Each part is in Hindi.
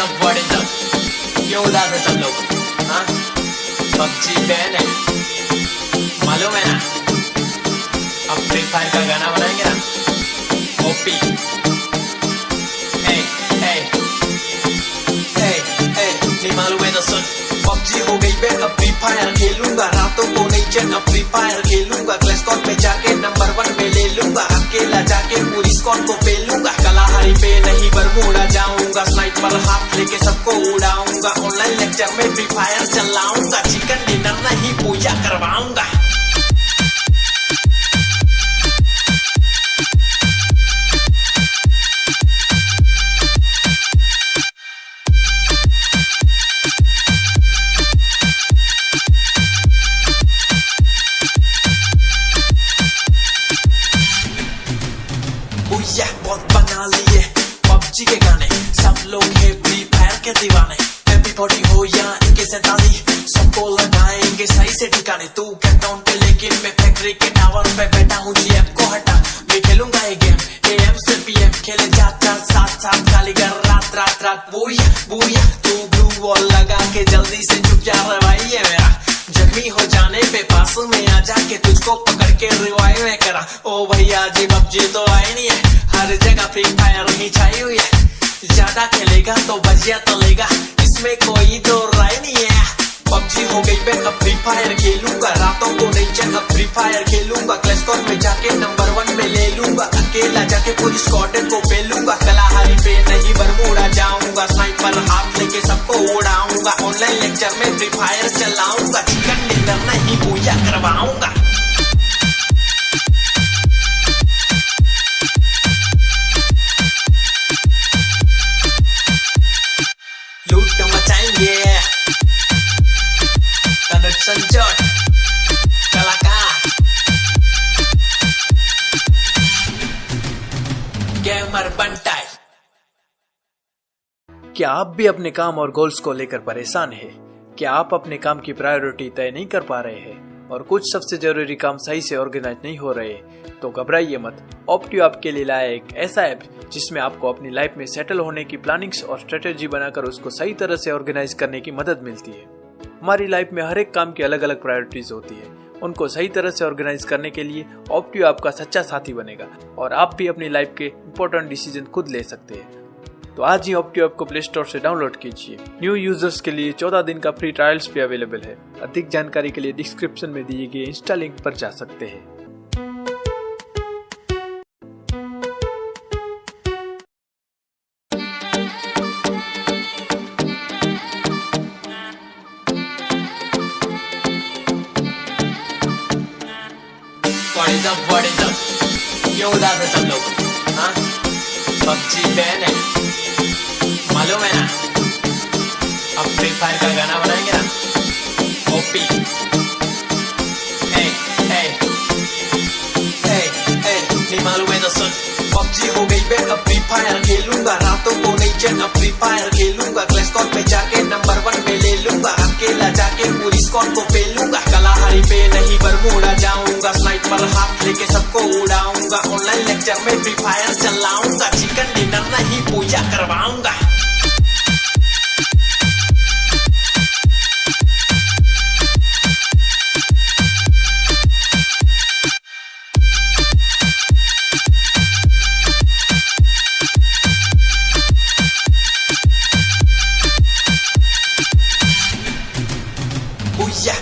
What is up? क्यों उदास है सब लोग? हाँ, पबजी बैन है, मालूम है ना? अब फ्री फायर का गाना बनाएंगे ना? ओपी, नहीं मालूम है तो सुन। पबजी हो गई बैन, अब फ्री फायर खेलूंगा, रातों को नहीं चैन, अब फ्री फायर खेलूंगा, क्लैश स्क्वाड पे जाके नंबर 1 पे ले लूंगा, अकेला जाके पूरी स्क्वाड को पेलूंगा, कलाहारी पे नहीं बरमूडा जाऊंगा, स्नाइपर हाथ लेके सबको उड़ाऊंगा, ऑनलाइन लेक्चर में फ्री फायर चलाऊंगा, चिकन डिनर नहीं पूजा करवाऊंगा। बहुत बना लिए पबजी के गाने, सब लोग है फ्री फायर के दीवाने, MP40 हो या AK-47 सबको लगाएंगे सही से ठिकाने। तू कैपटाउन पे लेकिन मैं फैक्ट्री के टावर पे बैठा हूँ, GF को हटा मैं खेलूंगा ये गेम, AM से PM खेले जाता साथ खाली कर रात रात रात। बुया तू ब्लू वॉल लगा के जल्दी से चुप जा रहा भाई है मेरा, जख्मी हो जाने पे पास में आ जाके तुझको पकड़ के रिवाइव में करा। ओ भैया जी पबजी तो आई नहीं है, हर जगह फ्री फायर ही छाई हुई है, ज्यादा खेलेगा तो बजिया तलेगा, इसमें कोई तो राय नहीं है। पबजी हो गई बैन, अब फ्री फायर खेलूंगा, रातों को नहीं चैन, अब फ्री फायर खेलूंगा, क्लैश स्क्वाड में जाके नंबर 1 पे ले लूंगा, अकेला जाके पूरी स्क्वाड को पेलूंगा, कलाहारी पे नहीं बरमूडा जाऊंगा, स्नाइपर हाथ लेके सबको उड़ाऊंगा, ऑनलाइन लेक्चर में फ्री फायर चलाऊंगा, चिकन डिनर नहीं पूजा करवाऊंगा। लूट मचाएंगे तनुज संजोट कलाकार गेमर बंटाई। क्या आप भी अपने काम और गोल्स को लेकर परेशान हैं? क्या आप अपने काम की प्रायोरिटी तय नहीं कर पा रहे हैं और कुछ सबसे जरूरी काम सही से ऑर्गेनाइज नहीं हो रहे? तो घबराइए मत, ऑप्टियो आपके लिए लाया एक ऐसा ऐप जिसमें आपको अपनी लाइफ में सेटल होने की प्लानिंग्स और स्ट्रेटेजी बनाकर उसको सही तरह से ऑर्गेनाइज करने की मदद मिलती है। हमारी लाइफ में हर एक काम की अलग अलग प्रायोरिटीज होती है, उनको सही तरह से ऑर्गेनाइज करने के लिए ऑप्टियो आपका सच्चा साथी बनेगा और आप भी अपनी लाइफ के इंपॉर्टेंट डिसीजन खुद ले सकते हैं। तो आज ही ऑप्टियो ऐप को प्ले स्टोर से डाउनलोड कीजिए। न्यू यूजर्स के लिए 14 दिन का फ्री ट्रायल्स भी अवेलेबल है। अधिक जानकारी के लिए डिस्क्रिप्शन में दिए गए इंस्टा लिंक पर जा सकते हैं। What is up? क्यों उदास है सब लोग? हाँ, पबजी बैन है, मालूम है ना? अब फ्री फायर का गाना बनाएंगे ना? ओपी, नहीं मालूम है तो सुन। पबजी हो गई बैन, अब फ्री फायर खेलूंगा, रातों को नहीं चैन, अब फ्री फायर खेलूंगा, क्लैश स्क्वाड में जाके नंबर 1 पे ले लूंगा, अकेला जाके पूरी स्क्वाड को पेलूंगा, कलाहारी पे नहीं बरमूडा जाऊंगा, स्नाइपर हाथ लेके सबको उड़ाऊंगा, ऑनलाइन लेक्चर में फ्री फायर चलाऊंगा, चिकन डिनर नहीं पूजा करवाऊंगा।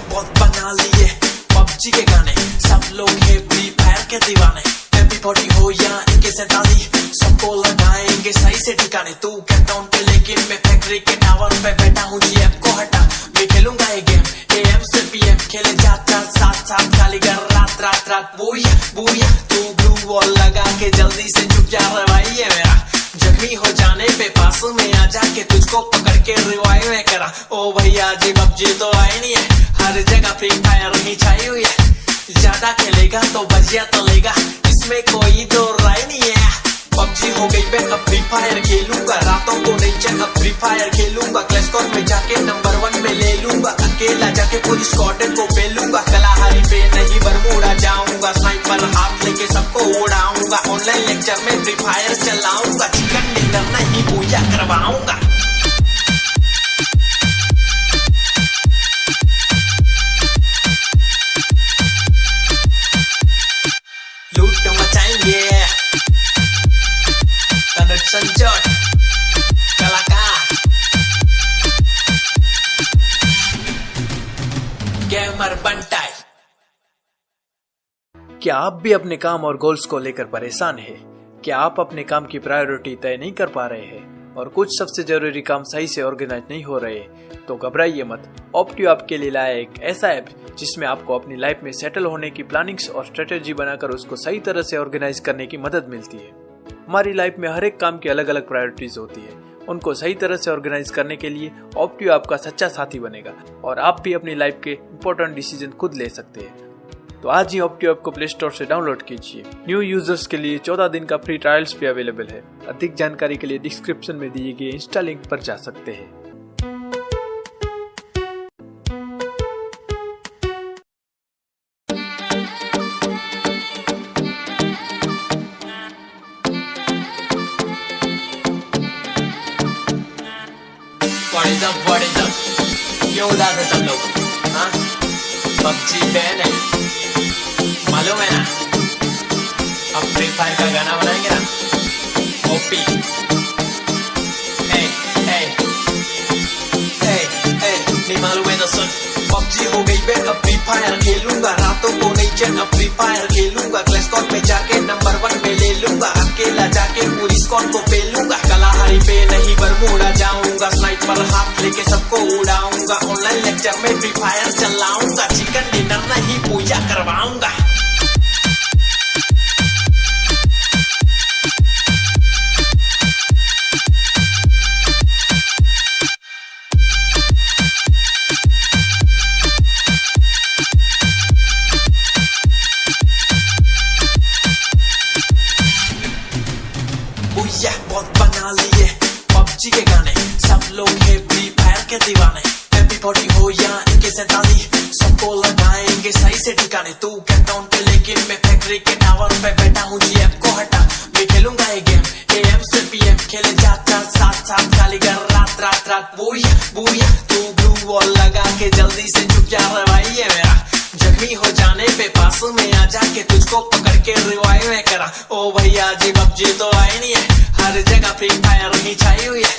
बहुत बना लिए पबजी के गाने, सब लोग है फ्री फायर के दीवाने, MP40 हो या AK-47 सबको लगाएंगे सही से ठिकाने। तू कैपटाउन पे लेकिन मैं फैक्ट्री के टावर पे बैठा हूँ, GF को हटा मैं खेलूंगा ये गेम, AM से PM खेले जाता साथ खाली कर रात रात रात। बुया तू ब्लू वॉल लगा के जल्दी से चुप जा रहा भाई है मेरा, जख्मी हो जाने पे पास में आ जाके तुझको पकड़ के रिवाइव में करा। ओ भैया जी पबजी तो आई नहीं है, हर जगह फ्री फायर ही छाई हुई है, ज्यादा खेलेगा तो बजिया तलेगा, इसमें कोई तो राय नहीं है। पबजी हो गई बैन, अब फ्री फायर खेलूंगा, रातों को नहीं चैन, अब फ्री फायर खेलूंगा, क्लैश स्क्वाड में जाके नंबर 1 पे ले लूंगा, अकेला जाके पूरी स्क्वाड को पेलूंगा, कलाहारी पे नहीं बरमूडा जाऊंगा, स्नाइपर हाथ लेके सबको उड़ाऊंगा, ऑनलाइन लेक्चर में फ्री फायर चलाऊंगा, चिकन डिनर नहीं पूजा करवाऊंगा। क्या आप भी अपने काम और गोल्स को लेकर परेशान हैं? क्या आप अपने काम की प्रायोरिटी तय नहीं कर पा रहे हैं और कुछ सबसे जरूरी काम सही से ऑर्गेनाइज नहीं हो रहे? तो घबराइए मत। ऑप्टियो आपके लिए लाया एक ऐसा ऐप जिसमें आपको अपनी लाइफ में सेटल होने की प्लानिंग्स और स्ट्रेटेजी बनाकर उसको सही तरह से ऑर्गेनाइज करने की मदद मिलती है। हमारी लाइफ में हर एक काम की अलग अलग प्रायोरिटीज होती है। उनको सही तरह से ऑर्गेनाइज करने के लिए ऑप्टियो आपका सच्चा साथी बनेगा और आप भी अपनी लाइफ के इंपॉर्टेंट डिसीजन खुद ले सकते हैं। तो आज ही ऑप्टियो ऐप को प्ले स्टोर से डाउनलोड कीजिए। न्यू यूजर्स के लिए 14 दिन का फ्री ट्रायल्स भी अवेलेबल है। अधिक जानकारी के लिए डिस्क्रिप्शन में दिए गए इंस्टा लिंक पर जा सकते हैं। What is up? क्यों उदास है सब लोग? हाँ? पबजी बैन है, मालूम है ना? अब फ्री फायर का गाना बनाएंगे ना? ओपी नहीं मालूम है तो सुन। पबजी हो गई बैन, अब फ्री फायर खेलूंगा, रातों को नहीं चैन, अब फ्री फायर खेलूंगा, क्लैश स्क्वाड में जाके नंबर 1 में ले लूंगा, अकेला जाके पूरी स्क्वाड को पेलूंगा, कलाहारी पे नहीं बरमूडा जाऊंगा, स्नाइपर हाथ लेके सबको उड़ाऊंगा, ऑनलाइन लेक्चर में फ्री फायर चलाऊंगा, चिकन डिनर नहीं पूजा करवाऊंगा। बहुत बना लिए पबजी के गाने, सब लोग है फ्री फायर के दीवाने, MP40 हो या AK-47 सबको लगाएंगे सही से ठिकाने। तू कैंटाउन पे लेकिन मैं फैक्ट्री के टावर पे बैठा हूँ, GF को हटा मैं खेलूंगा ये गेम, AM से PM खेले जाता साथ खाली कर रात रात रात। बुया तू ब्लू वॉल लगा के जल्दी से चुप जा रहा भाई है मेरा, जख्मी हो जाने पे पास में आ जाके तुझको पकड़ के रिवाइव में करा। ओ भैया जी पबजी तो आई नहीं है, हर जगह फ्री फायर ही छाई हुई है,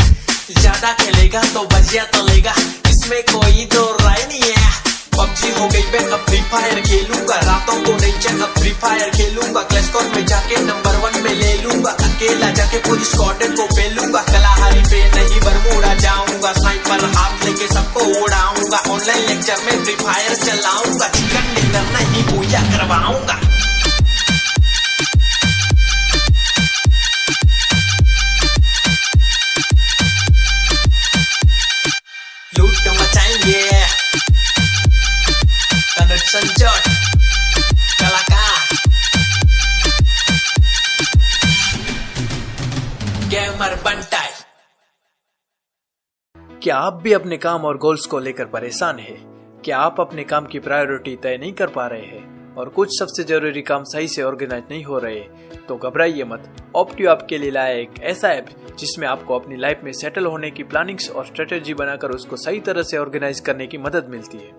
ज्यादा खेलेगा तो बजिया तो लेगा, इसमें कोई तो राय नहीं है। पबजी हो गई मैं अब फ्री फायर खेलूंगा, रातों को नहीं चैन, अब फ्री फायर खेलूंगा, क्लैश स्क्वाड में जाके नंबर 1 में ले लूंगा, अकेला जाके पूरी स्क्वाड को पेलूंगा, कलाहारी पे नहीं बरमूडा जाऊंगा, स्नाइपर हाथ लेके सबको उड़ाऊंगा, ऑनलाइन लेक्चर में फ्री फायर चलाऊंगा, चिकन डिनर नहीं पूजा करवाऊंगा। लूट मचाएंगे तनुज संजोट कलाकार गेमर बंटाई। क्या आप भी अपने काम और गोल्स को लेकर परेशान हैं? क्या आप अपने काम की प्रायोरिटी तय नहीं कर पा रहे हैं और कुछ सबसे जरूरी काम सही से ऑर्गेनाइज नहीं हो रहे? तो घबराइए मत। ऑप्टियो आपके लिए लाया एक ऐसा ऐप जिसमें आपको अपनी लाइफ में सेटल होने की प्लानिंग्स और स्ट्रेटेजी बनाकर उसको सही तरह से ऑर्गेनाइज करने की मदद मिलती है।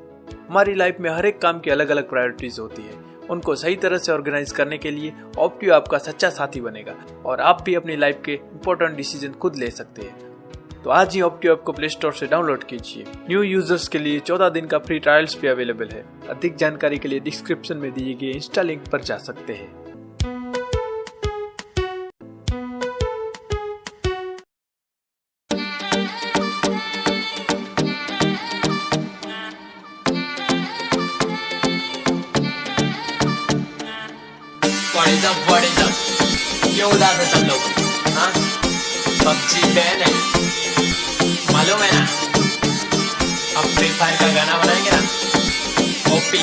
हमारी लाइफ में हर एक काम की अलग अलग प्रायोरिटीज होती है। उनको सही तरह से ऑर्गेनाइज करने के लिए ऑप्टियो आपका सच्चा साथी बनेगा और आप भी अपनी लाइफ के इंपॉर्टेंट डिसीजन खुद ले सकते हैं। तो आज ही ऑप्टियो ऐप को प्ले स्टोर से डाउनलोड कीजिए। न्यू यूजर्स के लिए 14 दिन का फ्री ट्रायल्स भी अवेलेबल है। अधिक जानकारी के लिए डिस्क्रिप्शन में दिए गए इंस्टा लिंक पर जा सकते हैं। What is up? क्यों उदास है सब लोग? हाँ? पबजी बैन है, मालूम है ना? अब फ्री फायर का गाना बनाएंगे ना? ओपी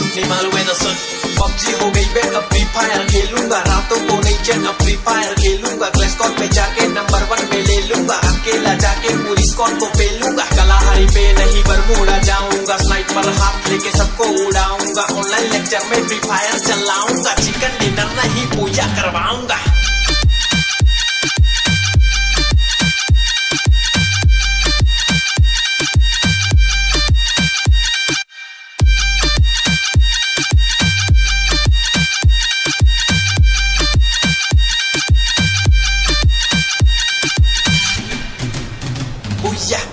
नहीं मालूम है तो सुन। पबजी हो गई बैन, अब फ्री फायर खेलूंगा, रातों को नहीं चैन, अब फ्री फायर खेलूंगा, क्लैश स्क्वाड में जाके नंबर 1 में ले लूंगा, अकेला जाके पूरी स्क्वाड को पेलूंगा, कलाहारी पे नहीं बरमूडा जाऊंगा, स्नाइपर हाथ लेके सबको उड़ाऊंगा, ऑनलाइन लेक्चर में फ्री फायर चलाऊंगा, चिकन डिनर नहीं पूजा करवाऊंगा।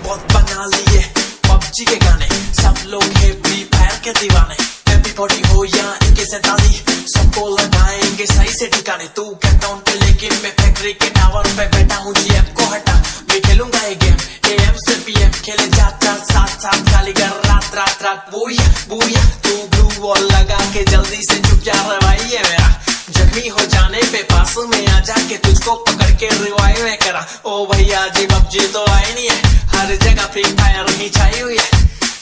बहुत बना लिए पबजी के गाने, सब सब लोग है फ्री फायर के दीवाने। MP40 हो या AK-47 सबको लगाएंगे सही से ठिकाने। तू कैंटडाउन पे लेकिन मैं फैक्ट्री के टावर पे बैठा हूँ। GF को हटा मैं खेलूंगा ये गेम AM से PM खेले जाता साथ साथ खाली कर रात रात रात बूया बूया। तू ब्लू वॉल लगा के जल्दी से चुप जा रहा भाई ये मेरा जख्मी हो जाने पे पास में आ जाके तुझको पकड़ के रिवाइव में करा। ओ भैया जी PUBG तो आई नहीं है, हर जगह फ्री फायर ही छाई हुई है।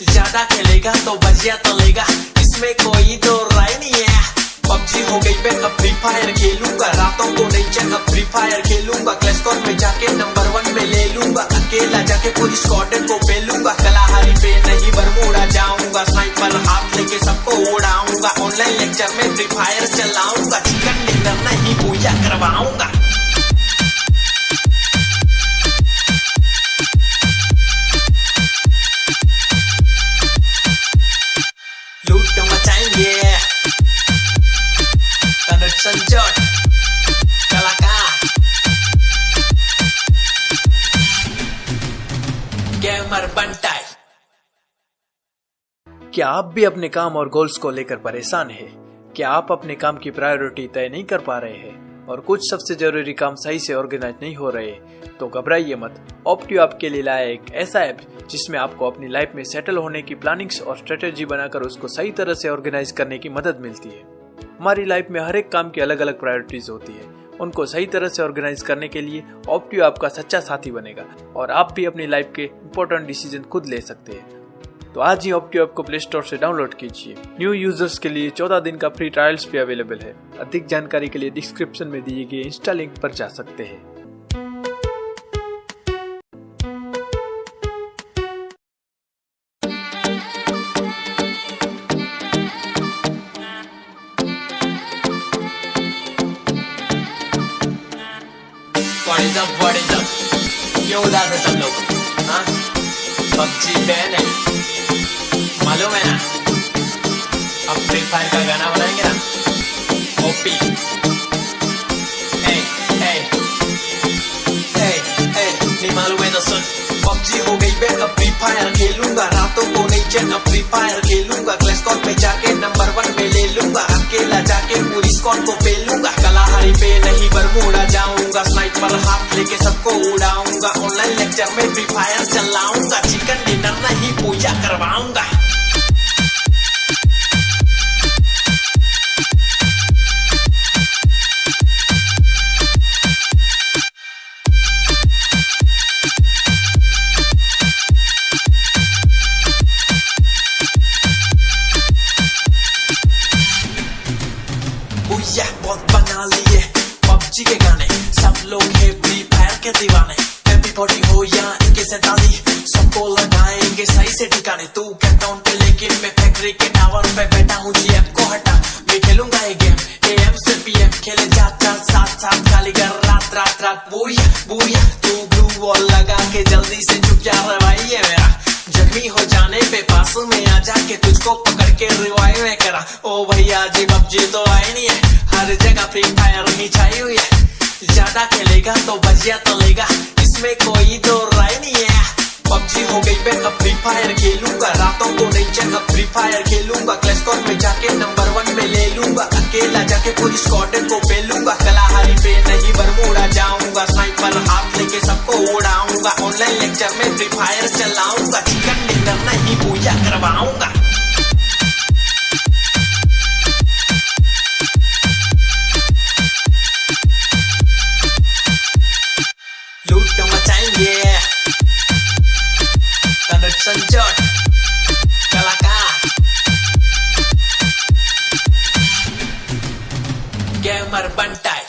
ज्यादा खेलेगा तो बजिया तलेगा, इसमें कोई तो राय नहीं है। PUBG हो गई मैं अब फ्री फायर खेलूंगा, रातों को नहीं चल अब फ्री फायर खेलूंगा। क्लैश स्क्वाड में जाके नंबर 1 में ले लूंगा, अकेला जाके पूरी स्क्वाड को पेलूंगा। कलाहारी पे नहीं बरमूडा जाऊंगा, स्नाइपर हाथ लेके सबको उड़ाऊंगा। ऑनलाइन लेक्चर में फ्री फायर चलाऊंगा, चिकन डिनर नहीं पूजा करवाऊंगा। लूट मचाएंगे तनुज संजोट कलाकार गेमर बंटाई। क्या आप भी अपने काम और गोल्स को लेकर परेशान हैं? क्या आप अपने काम की प्रायोरिटी तय नहीं कर पा रहे हैं और कुछ सबसे जरूरी काम सही से ऑर्गेनाइज नहीं हो रहे? तो घबराइए मत। ऑप्टियो आपके लिए लाया एक ऐसा ऐप जिसमें आपको अपनी लाइफ में सेटल होने की प्लानिंग्स और स्ट्रेटेजी बनाकर उसको सही तरह से ऑर्गेनाइज करने की मदद मिलती है। हमारी लाइफ में हर एक काम की अलग अलग प्रायोरिटीज होती है, उनको सही तरह से ऑर्गेनाइज करने के लिए ऑप्टियो आपका सच्चा साथी बनेगा और आप भी अपनी लाइफ के इंपॉर्टेंट डिसीजन खुद ले सकते हैं। तो आज ही ऑप्टियो ऐप को प्ले स्टोर से डाउनलोड कीजिए। न्यू यूजर्स के लिए 14 दिन का फ्री ट्रायल्स भी अवेलेबल है। अधिक जानकारी के लिए डिस्क्रिप्शन में दिए गए इंस्टा लिंक पर जा सकते हैं। What is up? क्यों उदास है सब लोग? हाँ? PUBG बैन है, मालूम है ना? अब फ्री फायर का गाना बनाएंगे ना? OP नहीं मालूम है तो सुन। PUBG हो गई बैन अब फ्री फायर खेलूंगा, रातों को नहीं चैन अब फ्री फायर खेलूंगा। क्लैश स्क्वाड में जाके नंबर 1 में ले लूंगा, अकेला जाके पूरी स्क्वाड को पेलूंगा। कलाहारी पे नहीं बरमूडा जाऊंगा, स्नाइपर हाथ लेके सबको उड़ाऊंगा। ऑनलाइन लेक्चर में फ्री फायर चलाऊंगा, चिकन डिनर नहीं पूजा करवाऊंगा। बहुत बना लिए PUBG के गाने, सब लोग है फ्री फायर के दीवाने। MP40 हो या AK-47 सबको लगाएंगे सही से ठिकाने। तू कैंटडाउन पे लेकिन मैं फैक्ट्री के टावर पे बैठा हूँ। GF को हटा मैं खेलूंगा ये गेम AM से PM खेले जाता साथ साथ खाली कर रात रात रात बूया बूया। तू ब्लू वॉल लगा के जल्दी से चुप जा रहा भाई ये मेरा जख्मी हो जाने पे पास में आ जाके तुझको पकड़ के रिवाइव में करा। ओ भैया जी PUBG तो आई नहीं है, हर जगह फ्री फायर ही छाई हुई है। ज्यादा खेलेगा तो बजिया तलेगा, इसमें कोई तो राय नहीं है। PUBG हो गई मैं अब फ्री फायर खेलूंगा, रातों को नहीं चल अब फ्री फायर खेलूंगा। क्लैश स्क्वाड में जाके नंबर 1 में ले लूंगा, अकेला जाके पूरी स्क्वाड को पेलूंगा। कलाहारी पे नहीं बरमूडा जाऊंगा, स्नाइपर हाथ लेके सबको उड़ाऊंगा। ऑनलाइन लेक्चर में फ्री फायर चलाऊंगा, चिकन डिनर नहीं पूजा करवाऊंगा। लूट मचाएंगे तनुज संजोट कलाकार गेमर बंटाई।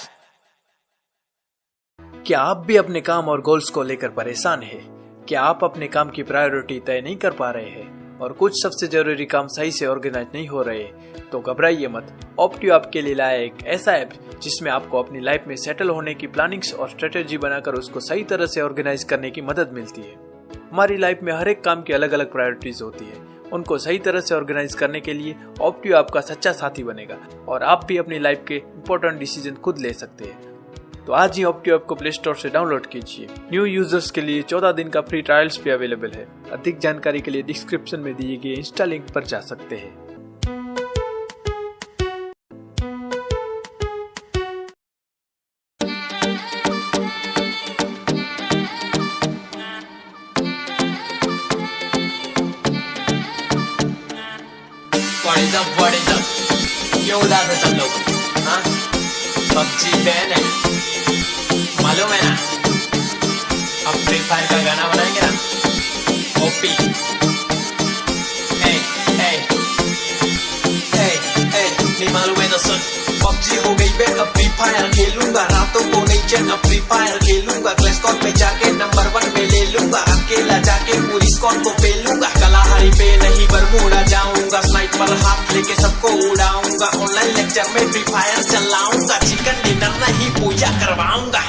क्या आप भी अपने काम और गोल्स को लेकर परेशान हैं? क्या आप अपने काम की प्रायोरिटी तय नहीं कर पा रहे हैं और कुछ सबसे जरूरी काम सही से ऑर्गेनाइज नहीं हो रहे? तो घबराइए मत। ऑप्टियो आपके लिए लाया एक ऐसा ऐप जिसमें आपको अपनी लाइफ में सेटल होने की प्लानिंग्स और स्ट्रेटेजी बनाकर उसको सही तरह से ऑर्गेनाइज करने की मदद मिलती है। हमारी लाइफ में हर एक काम की अलग अलग प्रायोरिटीज होती है, उनको सही तरह से ऑर्गेनाइज करने के लिए ऑप्टियो आपका सच्चा साथी बनेगा और आप भी अपनी लाइफ के इंपॉर्टेंट डिसीजन खुद ले सकते हैं। तो आज ही ऑप्टियो ऐप को प्ले स्टोर से डाउनलोड कीजिए। न्यू यूजर्स के लिए 14 दिन का फ्री ट्रायल्स भी अवेलेबल है। अधिक जानकारी के लिए डिस्क्रिप्शन में दिए गए इंस्टा लिंक पर जा सकते हैं। What is up? क्यों उदास है सब लोग? हाँ? पबजी बैन है, मालूम है ना? अब फ्री फायर का गाना बनाएंगे ना? ओपी, नहीं मालूम है तो सुन। पबजी हो गई बैन, अब फ्री फायर खेलूंगा, रातों को नहीं चैन, अब फ्री फायर खेलूंगा, क्लैश स्क्वाड में जाके नंबर 1 पे ले लूंगा, अकेला जाके पूरी स्क्वाड को पेलूंगा, कलाहारी पे नहीं बरमूडा जाऊंगा, स्नाइपर हाथ लेके सबको उड़ाऊंगा, ऑनलाइन लेक्चर में फ्री फायर चलाऊंगा, चिकन डिनर नहीं पूजा करवाऊंगा।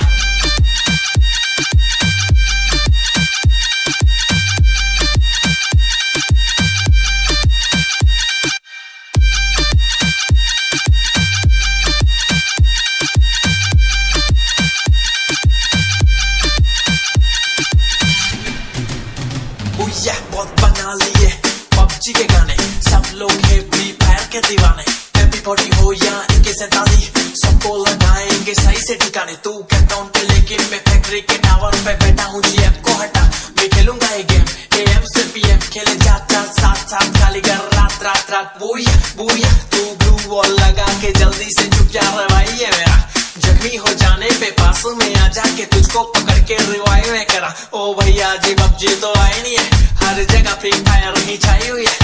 बहुत बना लिए पबजी के गाने, सब लोग है फ्री फायर के दीवाने, MP40 हो या AK-47 सबको लगाएंगे सही से ठिकाने। तू कैंटाउन पे लेकिन मैं फैक्ट्री के टावर पे बैठा हूँ, GF को हटा मैं खेलूंगा ये गेम, AM से PM खेले जाता साथ साथ खाली कर रात रात रात। बुया तू ब्लू वॉल लगा के जल्दी से चुप जा रवाई है मेरा, जख्मी हो जाने पे पास में आ जाके तुझको पकड़ के रिवाइव में करा। ओ भैया जी पबजी तो आई नहीं है, हर जगह फ्री फायर ही छाई हुई है,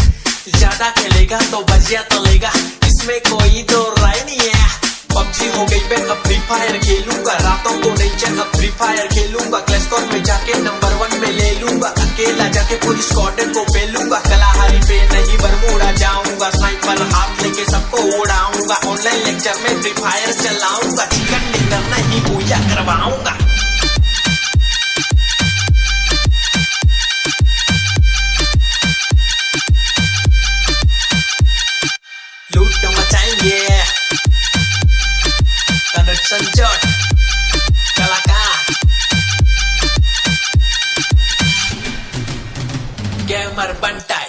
ज्यादा खेलेगा तो बजिया तलेगा, इसमें कोई तो राय नहीं है। पबजी हो गई मैं अब फ्री फायर खेलूंगा, रातों को नहीं चैन, अब फ्री फायर खेलूंगा, क्लैश स्क्वाड में जाके नंबर 1 में ले लूंगा, अकेला जाके पूरी स्क्वाड को पेलूंगा, कलाहारी पे नहीं बरमूडा जाऊंगा, स्नाइपर हाथ लेके सबको उड़ाऊंगा, ऑनलाइन लेक्चर में फ्री फायर चलाऊंगा, चिकन डिनर नहीं पूजा करवाऊंगा। लूट मचाएंगे संजोट कलाकार गेमर बनटाई।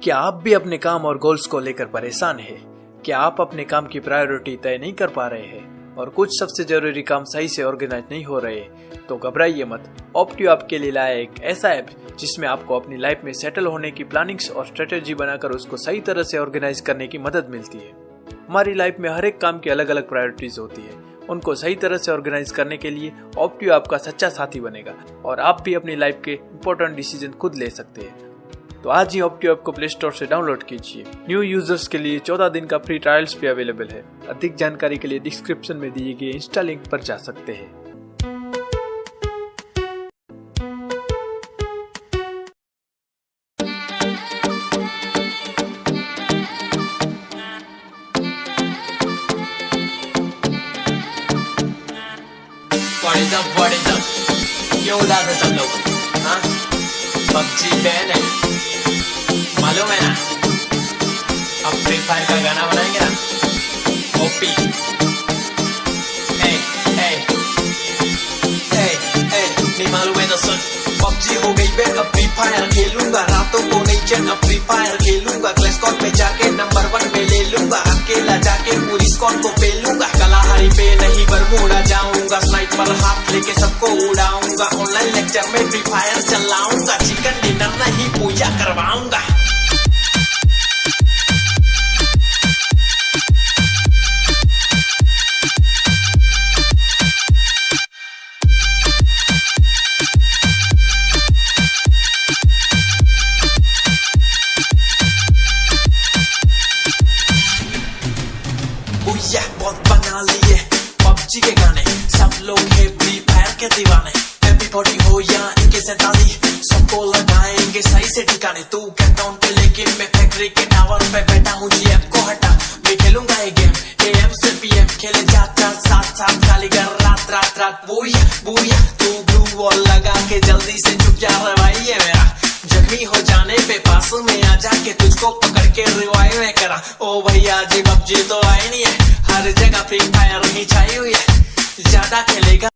क्या आप भी अपने काम और गोल्स को लेकर परेशान हैं? क्या आप अपने काम की प्रायोरिटी तय नहीं कर पा रहे हैं और कुछ सबसे जरूरी काम सही से ऑर्गेनाइज नहीं हो रहे? तो घबराइए मत। ऑप्टियो आपके लिए लाया एक ऐसा ऐप जिसमें आपको अपनी लाइफ में सेटल होने की प्लानिंग्स और स्ट्रेटेजी बनाकर उसको सही तरह से ऑर्गेनाइज करने की मदद मिलती है। हमारी लाइफ में हर एक काम की अलग अलग प्रायोरिटीज होती है, उनको सही तरह से ऑर्गेनाइज करने के लिए ऑप्टियो आपका सच्चा साथी बनेगा और आप भी अपनी लाइफ के इंपॉर्टेंट डिसीजन खुद ले सकते हैं। तो आज ही ऑप्टियो ऐप को प्ले स्टोर से डाउनलोड कीजिए। न्यू यूजर्स के लिए 14 दिन का फ्री ट्रायल्स भी अवेलेबल है। अधिक जानकारी के लिए डिस्क्रिप्शन में दिए गए इंस्टा लिंक पर जा सकते हैं। What is up? क्यों उदास है सब लोग? हाँ? पबजी बैन है, मालूम है ना? अब फ्री फायर का गाना बनाएंगे ना? ओपी, नहीं मालूम है तो सुन। पबजी हो गई बैन, अब फ्री फायर खेलूंगा, रातों को नहीं चैन, अब फ्री फायर खेलूंगा, क्लैश स्क्वाड में जाके नंबर 1 पे ले लूंगा, अकेला जाके पूरी स्क्वाड को पेलूंगा, कलाहारी पे नहीं बरमूडा जाऊंगा, स्नाइपर हाथ लेके सबको उड़ाऊंगा, ऑनलाइन लेक्चर में फ्री फायर चलाऊंगा, चिकन डिनर नहीं पूजा करवाऊंगा। बहुत बना लिए पबजी के गाने, सब लोग है फ्री फायर के दीवाने, MP40 हो या AK-47 सबको लगाएंगे सही से ठिकाने। तू कैंटाउन पे लेकिन मैं फैक्ट्री के टावर पे बैठा हूँ, GF को हटा मैं खेलूंगा ये गेम, AM से PM खेले जाता साथ साथ खाली कर रात रात रात। बुया तू ब्लू वॉल लगा के जल्दी से चुप जा रवाई है मेरा, जख्मी हो जाने पे पास में आ जाके तुझको पकड़ के रिवाइव में करा। ओ भैया जी पबजी तो आई नहीं है, हर जगह फ्री फायर ही छाई हुई है, ज्यादा खेलेगा